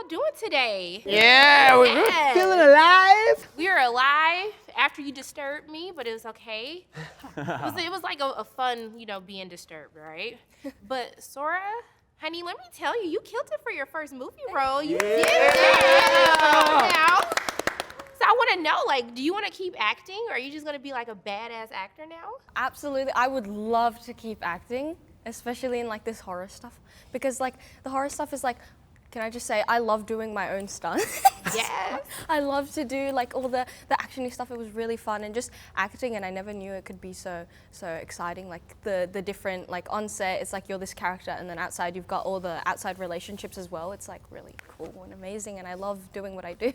y'all doing today? Yeah, we're feeling alive. We are alive after you disturbed me, but it was okay. It was like a fun, being disturbed, right? But Sora, honey, let me tell you, you killed it for your first movie role. You did it. Now. So I want to know, do you want to keep acting, or are you just going to be like a badass actor now? Absolutely, I would love to keep acting, especially in this horror stuff, because the horror stuff is can I just say, I love doing my own stunts. Yes. I love to do all the actiony stuff. It was really fun, and just acting, and I never knew it could be so exciting. The different, on set, it's you're this character, and then outside you've got all the outside relationships as well. It's really cool and amazing, and I love doing what I do,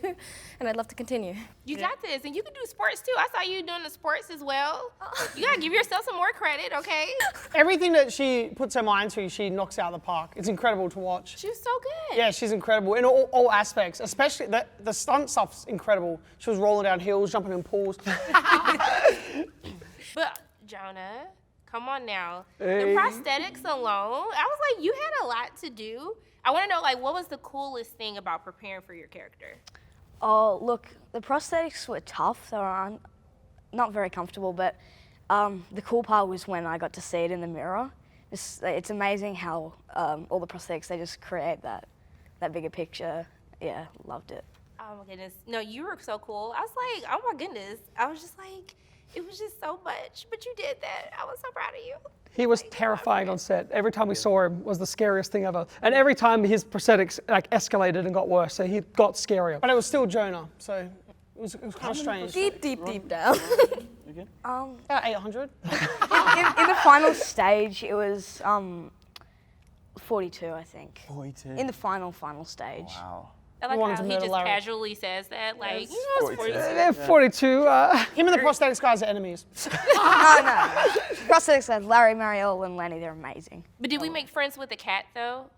and I'd love to continue. You got this, and you can do sports too. I saw you doing the sports as well. You gotta give yourself some more credit, okay? Everything that she puts her mind to, she knocks out of the park. It's incredible to watch. She was so good. Yeah, she's incredible in all aspects, especially the stunt stuff's incredible. She was rolling down hills, jumping in pools. But Jonah, come on now. Hey. The prosthetics alone, I was you had a lot to do. I want to know, what was the coolest thing about preparing for your character? Oh, look, the prosthetics were tough. They were not very comfortable, but the cool part was when I got to see it in the mirror. It's amazing how all the prosthetics, they just create that bigger picture. Yeah, loved it. Oh my goodness. No, you were so cool. I was oh my goodness. I was just it was just so much, but you did that. I was so proud of you. He was terrifying on set. Every time we saw him was the scariest thing ever. And every time his prosthetics escalated and got worse, so he got scarier. But it was still Jonah, so it was kind of strange. Deep down. About 800. In the final stage, it was 42, I think. 42. In the final stage. Wow. I like wanted how to he murder just Larry. casually says that. It's 42. They're 42. Him and the prosthetics guys are enemies. No. Prosthetics like Larry, Mariel, and Lenny, they're amazing. But did we make friends with the cat, though?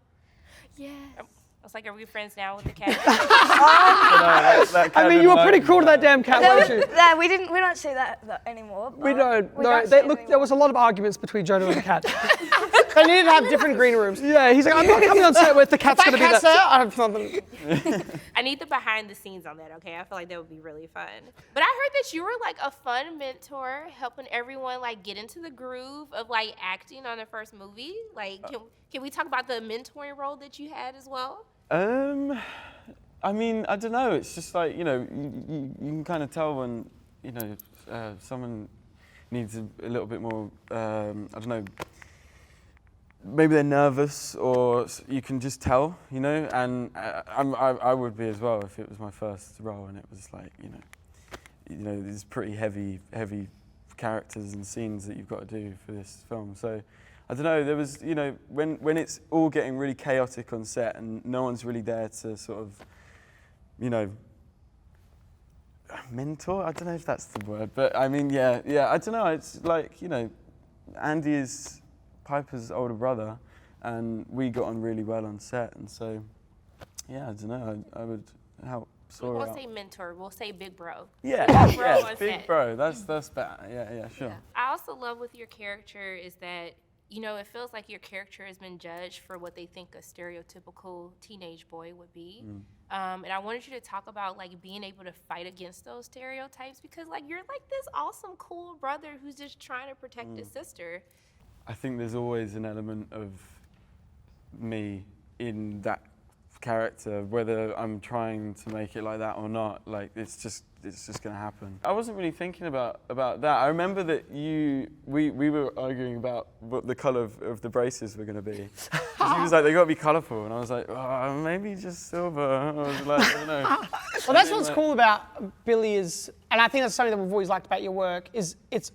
Yeah. I was are we friends now with the cat? I mean, you were pretty cruel to that damn cat, weren't you? We don't see that anymore. We don't. We No, don't see it there anymore. was a lot of arguments between Jonah and the cat. They needed to have different green rooms. Yeah, he's I'm not coming on set with the cat's That going to be cat's there. there, I have something. I need the behind the scenes on that, okay? I feel that would be really fun. But I heard that you were a fun mentor, helping everyone get into the groove of acting on their first movie. Can we talk about the mentoring role that you had as well? I mean, I don't know. It's just you can kind of tell when, someone needs a little bit more, I don't know, maybe they're nervous, or you can just tell, and I would be as well if it was my first role and it was these pretty heavy characters and scenes that you've got to do for this film. So I don't know, there was, when it's all getting really chaotic on set and no one's really there to sort of, mentor? I don't know if that's the word, but I mean, yeah, I don't know, it's Andy is Piper's older brother and we got on really well on set, and so, yeah, I don't know, I would help Sora We out. won't say mentor, we'll say big bro. Yeah, Big bro on big set. bro, that's better, yeah, sure. Yeah. I also love with your character is that, it feels like your character has been judged for what they think a stereotypical teenage boy would be. And I wanted you to talk about being able to fight against those stereotypes, because you're this awesome, cool brother who's just trying to protect his sister. I think there's always an element of me in that character, whether I'm trying to make it like that or not. It's just gonna happen. I wasn't really thinking about that. I remember that we were arguing about what the colour of the braces were gonna be. He was they gotta be colourful, and I was maybe just silver. I was I don't know. Well, that's what's cool about Billy is, and I think that's something that we've always liked about your work, is it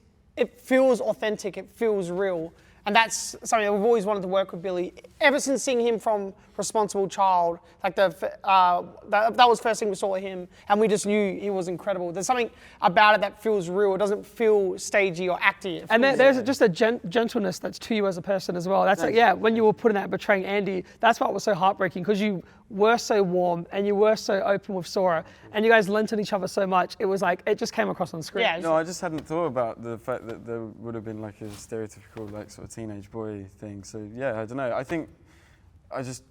feels authentic, it feels real. And that's something that we've always wanted to work with Billy. Ever since seeing him from Responsible Child, that was the first thing we saw of him, and we just knew he was incredible. There's something about it that feels real. It doesn't feel stagey or acty. And there's just a gentleness that's to you as a person as well. That's when you were putting that portraying Andy, that's what was so heartbreaking, because you were so warm and you were so open with Sora, and you guys lent on each other so much. It was it just came across on screen. Yeah. No, I just hadn't thought about the fact that there would have been a stereotypical sort of teenage boy thing. So yeah, I don't know. I think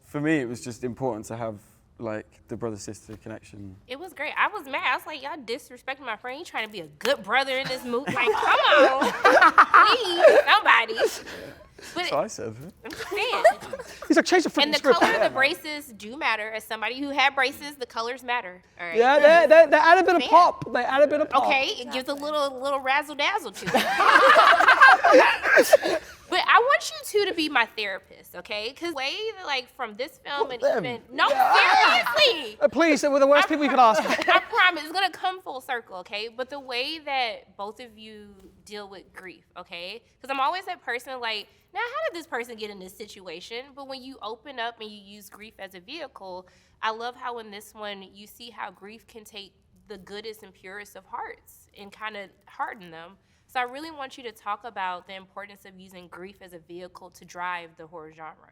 for me it was just important to have like the brother-sister connection. It was great. I was mad. I was like, y'all disrespecting my friend. You trying to be a good brother in this movie? Like, come on, please, somebody. But So I said. I'm just saying. He's like, change the freaking And the script. color of the braces do matter. As somebody who had braces, the colors matter. All right. Yeah, they add a bit of Man. pop. They add a bit of pop. Okay, it gives a little razzle dazzle to it. But I want you two to be my therapist, okay? Because the way that, like, from this film and even seriously. Please, we're the worst people you could ask. I promise it's gonna come full circle, okay? But the way that both of you deal with grief, okay? Because I'm always that person like, now how did this person get in this situation? But when you open up and you use grief as a vehicle, I love how in this one you see how grief can take the goodest and purest of hearts and kind of harden them. So I really want you to talk about the importance of using grief as a vehicle to drive the horror genre.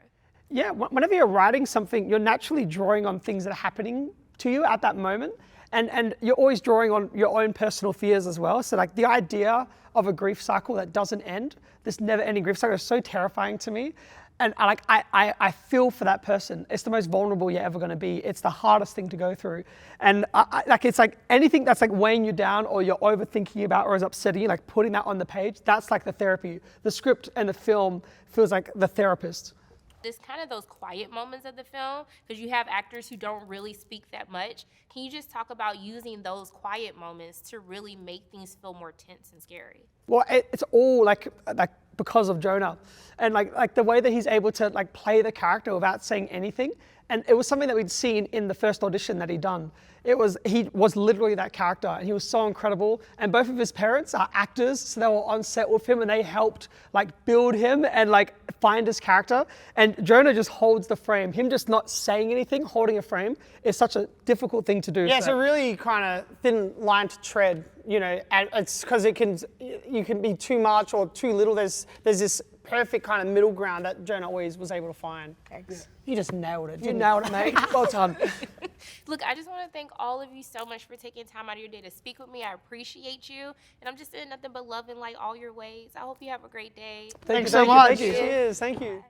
Yeah, whenever you're writing something, you're naturally drawing on things that are happening to you at that moment. And you're always drawing on your own personal fears as well. So like the idea of a grief cycle that doesn't end, this never-ending grief cycle is so terrifying to me. And I feel for that person. It's the most vulnerable you're ever going to be. It's the hardest thing to go through. And it's like anything that's like weighing you down or you're overthinking about or is upsetting you, like putting that on the page, that's like the therapy. The script and the film feels like the therapist. It's kind of those quiet moments of the film because you have actors who don't really speak that much. Can you just talk about using those quiet moments to really make things feel more tense and scary? Well, it's all like because of Jonah, and like the way that he's able to like play the character without saying anything. And it was something that we'd seen in the first audition that he'd done. He was literally that character, and he was so incredible. And both of his parents are actors, so they were on set with him, and they helped like build him and like find his character. And Jonah just holds the frame. Him just not saying anything, holding a frame, is such a difficult thing to do. Yeah, it's a really kind of thin line to tread, you know, and it's because you can be too much or too little. There's this perfect kind of middle ground that Jonah always was able to find. Thanks. You just nailed it. You nailed it, mate. Well done. Look, I just want to thank all of you so much for taking time out of your day to speak with me. I appreciate you. And I'm just saying nothing but love in like all your ways. I hope you have a great day. Thank you so so much. much. Cheers. Thank you.